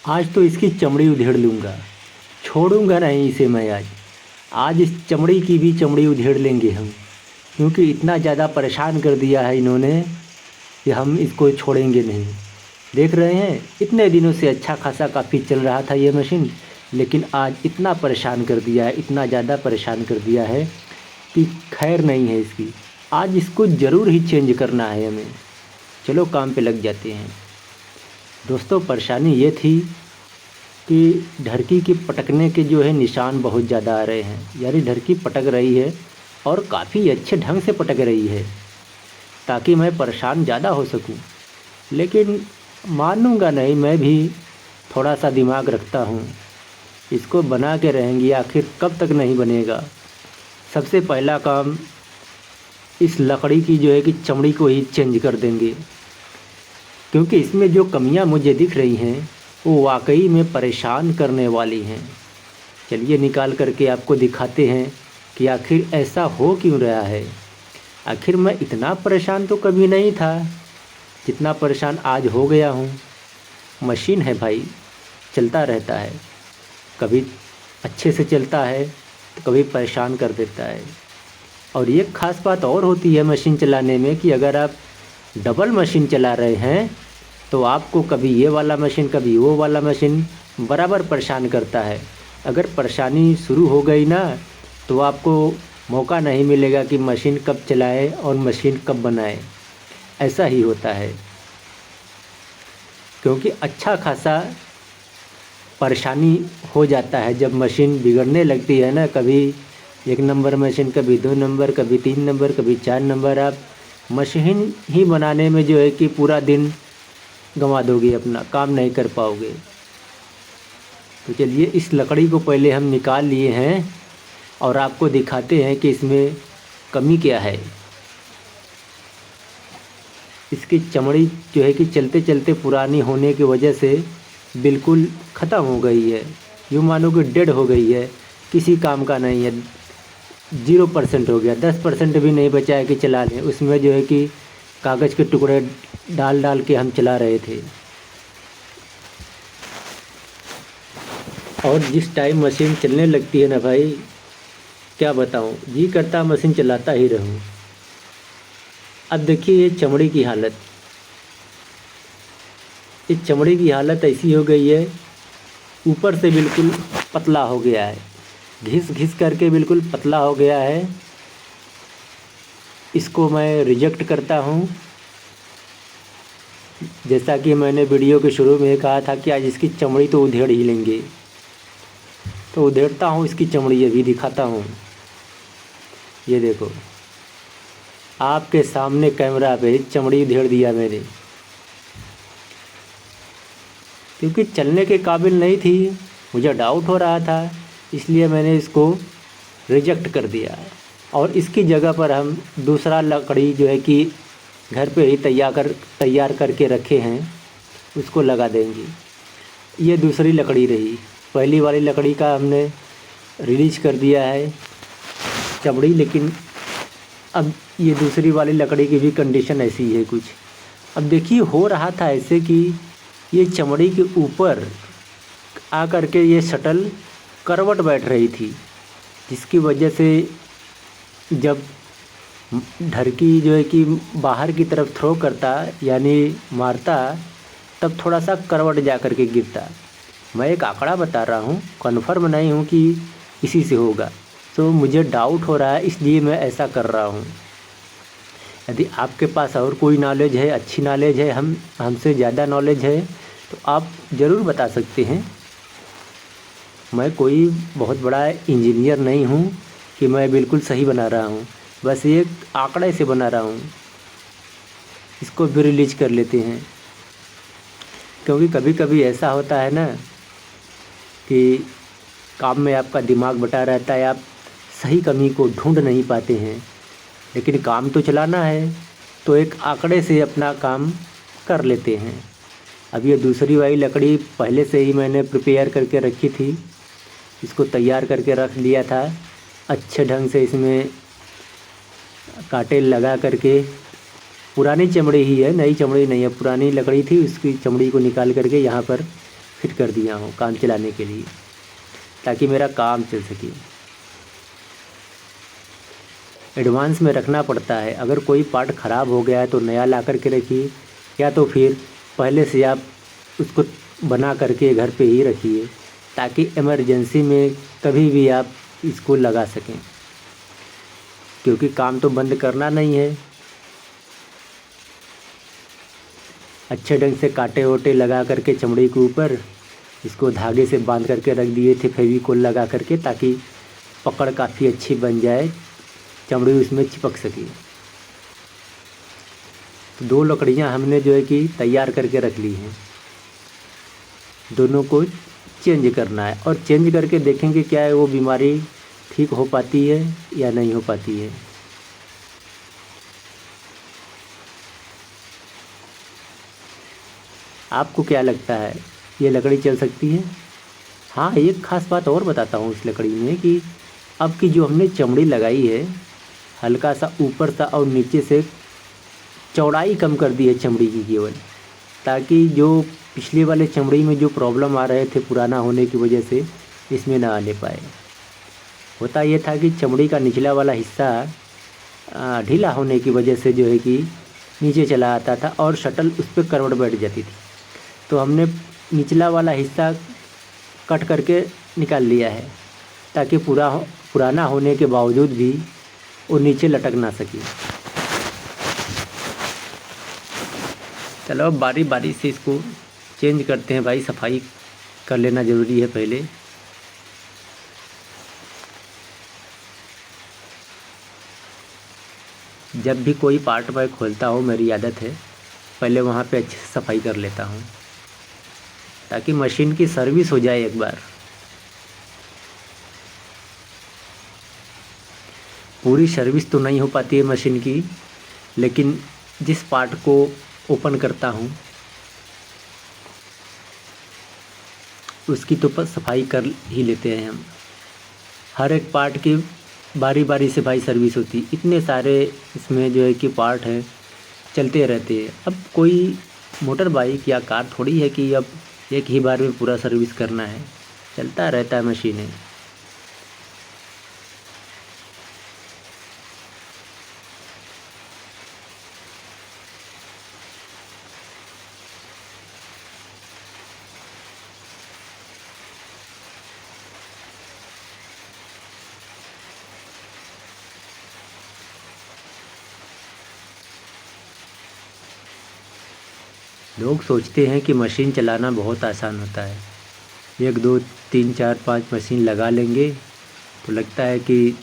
आज तो इसकी चमड़ी उधेड़ लूँगा, छोड़ूंगा नहीं इसे मैं आज। आज इस चमड़ी की भी चमड़ी उधेड़ लेंगे हम, क्योंकि इतना ज़्यादा परेशान कर दिया है इन्होंने कि हम इसको छोड़ेंगे नहीं। देख रहे हैं, इतने दिनों से अच्छा खासा काफ़ी चल रहा था ये मशीन, लेकिन आज इतना परेशान कर दिया है, इतना ज़्यादा परेशान कर दिया है कि खैर नहीं है इसकी। आज इसको ज़रूर ही चेंज करना है हमें। चलो काम पे लग जाते हैं। दोस्तों, परेशानी ये थी कि ढरकी की पटकने के जो है निशान बहुत ज़्यादा आ रहे हैं, यानी ढरकी पटक रही है और काफ़ी अच्छे ढंग से पटक रही है ताकि मैं परेशान ज़्यादा हो सकूं। लेकिन मानूंगा नहीं, मैं भी थोड़ा सा दिमाग रखता हूं। इसको बना के रहेंगी, आखिर कब तक नहीं बनेगा। सबसे पहला काम इस लकड़ी की जो है कि चमड़ी को ही चेंज कर देंगे, क्योंकि इसमें जो कमियां मुझे दिख रही हैं वो वाकई में परेशान करने वाली हैं। चलिए निकाल करके आपको दिखाते हैं कि आखिर ऐसा हो क्यों रहा है। आखिर मैं इतना परेशान तो कभी नहीं था जितना परेशान आज हो गया हूँ। मशीन है भाई, चलता रहता है, कभी अच्छे से चलता है तो कभी परेशान कर देता है। और ये ख़ास बात और होती है मशीन चलाने में कि अगर आप डबल मशीन चला रहे हैं तो आपको कभी ये वाला मशीन कभी वो वाला मशीन बराबर परेशान करता है। अगर परेशानी शुरू हो गई ना तो आपको मौका नहीं मिलेगा कि मशीन कब चलाए और मशीन कब बनाए। ऐसा ही होता है, क्योंकि अच्छा खासा परेशानी हो जाता है जब मशीन बिगड़ने लगती है ना। कभी 1 नंबर मशीन, कभी 2 नंबर, कभी 3 नंबर, कभी 4 नंबर। आप मशीन ही बनाने में जो है कि पूरा दिन गंवा दोगे, अपना काम नहीं कर पाओगे। तो चलिए इस लकड़ी को पहले हम निकाल लिए हैं और आपको दिखाते हैं कि इसमें कमी क्या है। इसकी चमड़ी जो है कि चलते चलते पुरानी होने की वजह से बिल्कुल ख़त्म हो गई है, यूँ मानो कि डेड हो गई है, किसी काम का नहीं है। 0% हो गया, 10% भी नहीं बचा है कि चला लें। उसमें जो है कि कागज़ के टुकड़े डाल डाल के हम चला रहे थे। और जिस टाइम मशीन चलने लगती है ना भाई, क्या बताऊं, जी करता मशीन चलाता ही रहूं। अब देखिए ये चमड़ी की हालत, इस चमड़ी की हालत ऐसी हो गई है, ऊपर से बिल्कुल पतला हो गया है, घिस घिस करके बिल्कुल पतला हो गया है। इसको मैं रिजेक्ट करता हूँ। जैसा कि मैंने वीडियो के शुरू में कहा था कि आज इसकी चमड़ी तो उधेड़ ही लेंगे, तो उधेड़ता हूँ इसकी चमड़ी, ये भी दिखाता हूँ। ये देखो, आपके सामने कैमरा पे चमड़ी उधेड़ दिया मैंने, क्योंकि चलने के काबिल नहीं थी, मुझे डाउट हो रहा था, इसलिए मैंने इसको रिजेक्ट कर दिया। और इसकी जगह पर हम दूसरा लकड़ी जो है कि घर पे ही तैयार करके रखे हैं, उसको लगा देंगे। ये दूसरी लकड़ी रही, पहली वाली लकड़ी का हमने रिलीज कर दिया है चमड़ी, लेकिन अब ये दूसरी वाली लकड़ी की भी कंडीशन ऐसी है कुछ। अब देखिए हो रहा था ऐसे कि ये चमड़ी के ऊपर आ करके ये शटल करवट बैठ रही थी, जिसकी वजह से जब ढरकी जो है कि बाहर की तरफ थ्रो करता यानी मारता, तब थोड़ा सा करवट जा कर के गिरता। मैं एक आंकड़ा बता रहा हूँ, कन्फर्म नहीं हूँ कि इसी से होगा, तो मुझे डाउट हो रहा है, इसलिए मैं ऐसा कर रहा हूँ। यदि आपके पास और कोई नॉलेज है, अच्छी नॉलेज है, हमसे ज़्यादा नॉलेज है, तो आप ज़रूर बता सकते हैं। मैं कोई बहुत बड़ा इंजीनियर नहीं हूँ कि मैं बिल्कुल सही बना रहा हूँ, बस एक आंकड़े से बना रहा हूँ। इसको भी रिलीज कर लेते हैं, क्योंकि कभी कभी ऐसा होता है ना कि काम में आपका दिमाग बटा रहता है, आप सही कमी को ढूंढ नहीं पाते हैं, लेकिन काम तो चलाना है, तो एक आंकड़े से अपना काम कर लेते हैं। अब ये दूसरी वाली लकड़ी पहले से ही मैंने प्रिपेयर करके रखी थी, इसको तैयार करके रख लिया था अच्छे ढंग से। इसमें कांटे लगा करके, पुरानी चमड़ी ही है, नई चमड़ी नहीं है, पुरानी लकड़ी थी, उसकी चमड़ी को निकाल करके यहाँ पर फिट कर दिया हूँ काम चलाने के लिए, ताकि मेरा काम चल सके। एडवांस में रखना पड़ता है। अगर कोई पार्ट ख़राब हो गया है तो नया ला कर के रखिए, या तो फिर पहले से आप उसको बना करके घर पे ही रखिए, ताकि इमरजेंसी में कभी भी आप इसको लगा सकें, क्योंकि काम तो बंद करना नहीं है। अच्छे ढंग से कांटे वोटे लगा करके चमड़ी के ऊपर इसको धागे से बांध करके रख दिए थे फेविकोल लगा करके, ताकि पकड़ काफ़ी अच्छी बन जाए, चमड़ी उसमें चिपक सके। तो 2 लकड़ियाँ हमने जो है कि तैयार करके रख ली हैं। दोनों को चेंज करना है और चेंज करके देखेंगे क्या है वो बीमारी ठीक हो पाती है या नहीं हो पाती है। आपको क्या लगता है, ये लकड़ी चल सकती है? हाँ, एक ख़ास बात और बताता हूँ इस लकड़ी में कि अब की जो हमने चमड़ी लगाई है, हल्का सा ऊपर सा और नीचे से चौड़ाई कम कर दी है चमड़ी की केवल, ताकि जो पिछले वाले चमड़ी में जो प्रॉब्लम आ रहे थे पुराना होने की वजह से, इसमें ना आने पाए। होता ये था कि चमड़ी का निचला वाला हिस्सा ढीला होने की वजह से जो है कि नीचे चला आता था और शटल उस पर करवट बैठ जाती थी। तो हमने निचला वाला हिस्सा कट करके निकाल लिया है, ताकि पुराना होने के बावजूद भी वो नीचे लटक ना सके। चलो अब बारी बारी से इसको चेंज करते हैं भाई, सफाई कर लेना ज़रूरी है पहले। जब भी कोई पार्ट मैं खोलता हूँ, मेरी आदत है पहले वहाँ पे अच्छे से सफाई कर लेता हूँ, ताकि मशीन की सर्विस हो जाए एक बार। पूरी सर्विस तो नहीं हो पाती है मशीन की, लेकिन जिस पार्ट को ओपन करता हूँ उसकी तो सफाई कर ही लेते हैं हम। हर एक पार्ट की बारी बारी से भाई सर्विस होती, इतने सारे इसमें जो है कि पार्ट हैं, चलते रहते हैं। अब कोई मोटर बाइक या कार थोड़ी है कि अब एक ही बार में पूरा सर्विस करना है, चलता रहता है मशीनें। लोग सोचते हैं कि मशीन चलाना बहुत आसान होता है, 1 2 3 4 5 मशीन लगा लेंगे तो लगता है कि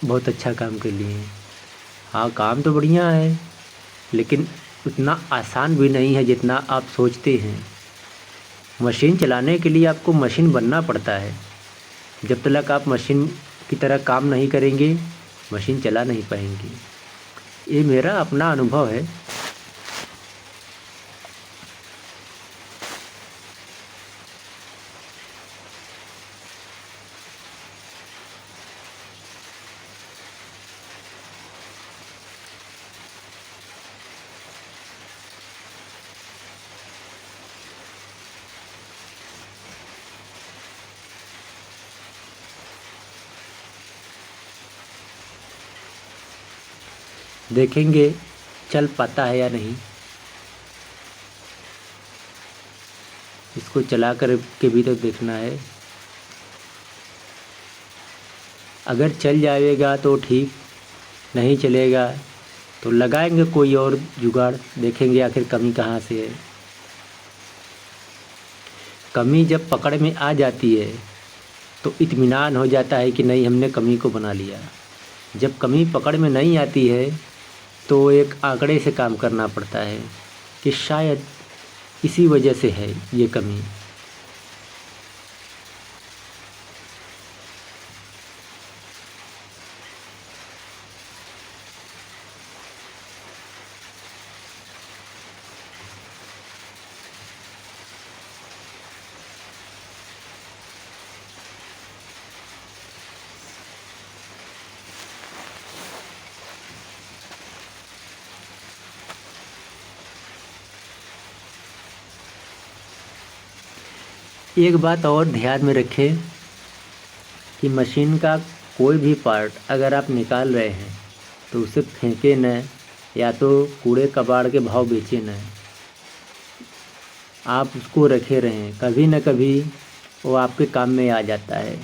बहुत अच्छा काम कर लिए हैं। हाँ, काम तो बढ़िया है, लेकिन उतना आसान भी नहीं है जितना आप सोचते हैं। मशीन चलाने के लिए आपको मशीन बनना पड़ता है। जब तक आप मशीन की तरह काम नहीं करेंगे, मशीन चला नहीं पाएंगे। ये मेरा अपना अनुभव है। देखेंगे चल पाता है या नहीं, इसको चला कर के भी तो देखना है। अगर चल जाएगा तो ठीक, नहीं चलेगा तो लगाएंगे कोई और जुगाड़, देखेंगे आखिर कमी कहाँ से है। कमी जब पकड़ में आ जाती है तो इत्मीनान हो जाता है कि नहीं, हमने कमी को बना लिया। जब कमी पकड़ में नहीं आती है तो एक आंकड़े से काम करना पड़ता है कि शायद इसी वजह से है ये कमी। एक बात और ध्यान में रखें कि मशीन का कोई भी पार्ट अगर आप निकाल रहे हैं तो उसे फेंके न, या तो कूड़े कबाड़ के भाव बेचे न, आप उसको रखे रहें। कभी न कभी वो आपके काम में आ जाता है।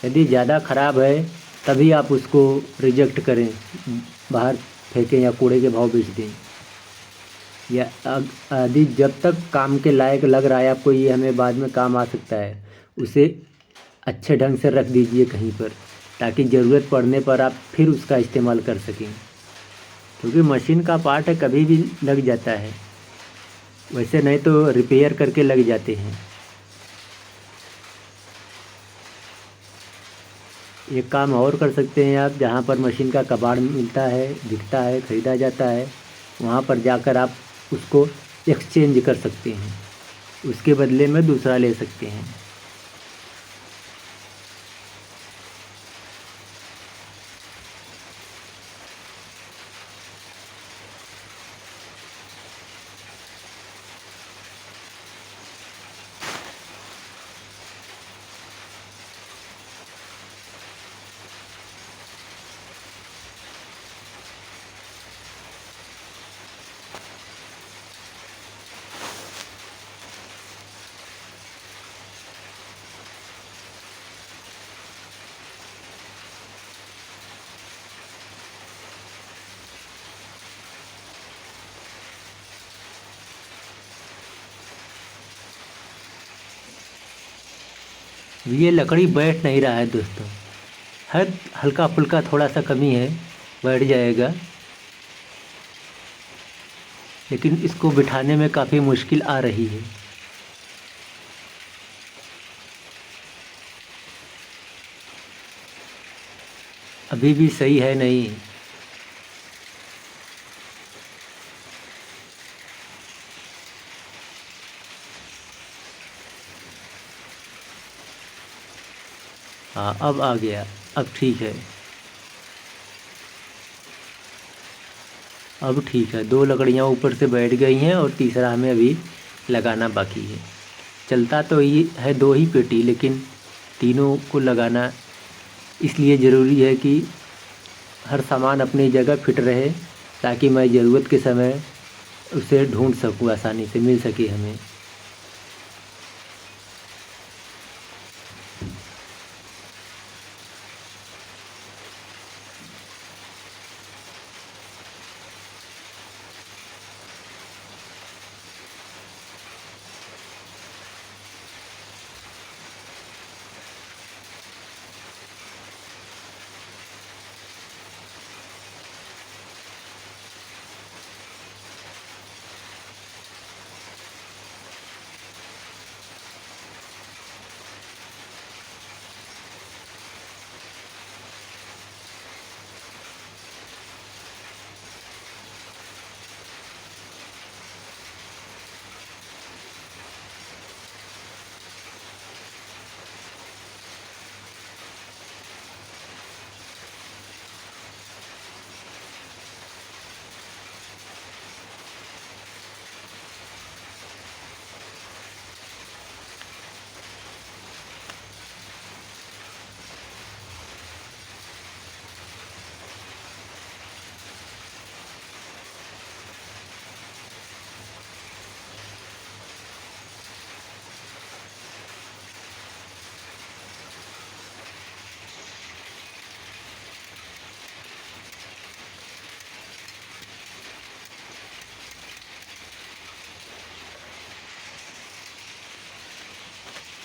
यदि ज़्यादा ख़राब है तभी आप उसको रिजेक्ट करें, बाहर फेंकें या कूड़े के भाव बेच दें। या यदि जब तक काम के लायक लग रहा है आपको, ये हमें बाद में काम आ सकता है, उसे अच्छे ढंग से रख दीजिए कहीं पर, ताकि ज़रूरत पड़ने पर आप फिर उसका इस्तेमाल कर सकें। क्योंकि मशीन का पार्ट है, कभी भी लग जाता है, वैसे नहीं तो रिपेयर करके लग जाते हैं। एक काम और कर सकते हैं आप, जहाँ पर मशीन का कबाड़ मिलता है, बिकता है, ख़रीदा जाता है, वहाँ पर जाकर आप उसको एक्सचेंज कर सकते हैं, उसके बदले में दूसरा ले सकते हैं। ये लकड़ी बैठ नहीं रहा है दोस्तों, है हल्का फुल्का थोड़ा सा कमी है, बैठ जाएगा, लेकिन इसको बिठाने में काफ़ी मुश्किल आ रही है। अभी भी सही है नहीं। हाँ, अब आ गया, अब ठीक है। अब ठीक है, 2 लकड़ियाँ ऊपर से बैठ गई हैं और तीसरा हमें अभी लगाना बाकी है। चलता तो ये है 2 ही पेटी, लेकिन तीनों को लगाना इसलिए ज़रूरी है कि हर सामान अपनी जगह फिट रहे, ताकि मैं ज़रूरत के समय उसे ढूंढ सकूँ, आसानी से मिल सके हमें।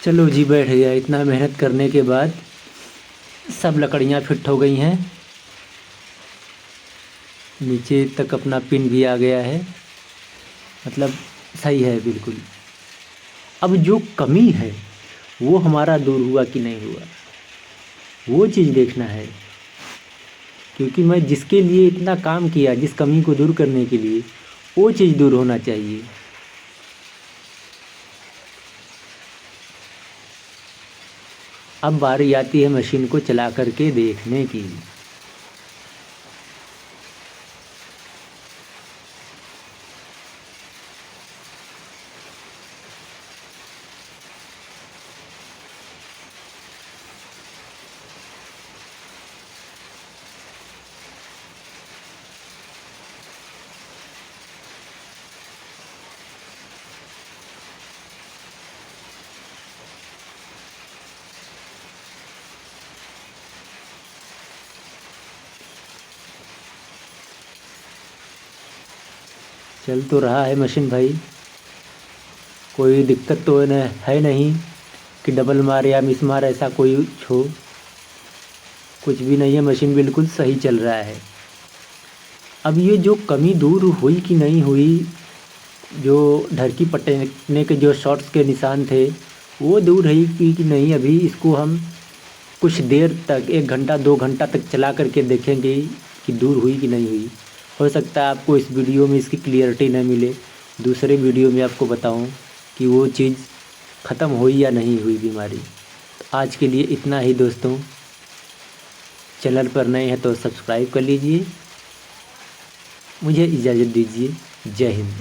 चलो जी, बैठ गया। इतना मेहनत करने के बाद सब लकड़ियाँ फिट हो गई हैं, नीचे तक अपना पिन भी आ गया है, मतलब सही है बिल्कुल। अब जो कमी है वो हमारा दूर हुआ कि नहीं हुआ, वो चीज़ देखना है। क्योंकि मैं जिसके लिए इतना काम किया, जिस कमी को दूर करने के लिए, वो चीज़ दूर होना चाहिए। अब बारी आती है मशीन को चला करके देखने की। चल तो रहा है मशीन भाई, कोई दिक्कत तो है नहीं कि डबल मार या मिस मार ऐसा कोई हो, कुछ भी नहीं है, मशीन बिल्कुल सही चल रहा है। अब ये जो कमी दूर हुई कि नहीं हुई, जो ढरकी पटकने के जो शॉट्स के निशान थे वो दूर हुई कि नहीं, अभी इसको हम कुछ देर तक 1 घंटा 2 घंटा तक चला करके देखेंगे कि दूर हुई कि नहीं हुई। हो सकता है आपको इस वीडियो में इसकी क्लियरिटी न मिले, दूसरे वीडियो में आपको बताऊं कि वो चीज़ ख़त्म हुई या नहीं हुई बीमारी। तो आज के लिए इतना ही दोस्तों, चैनल पर नए हैं तो सब्सक्राइब कर लीजिए। मुझे इजाज़त दीजिए। जय हिंद।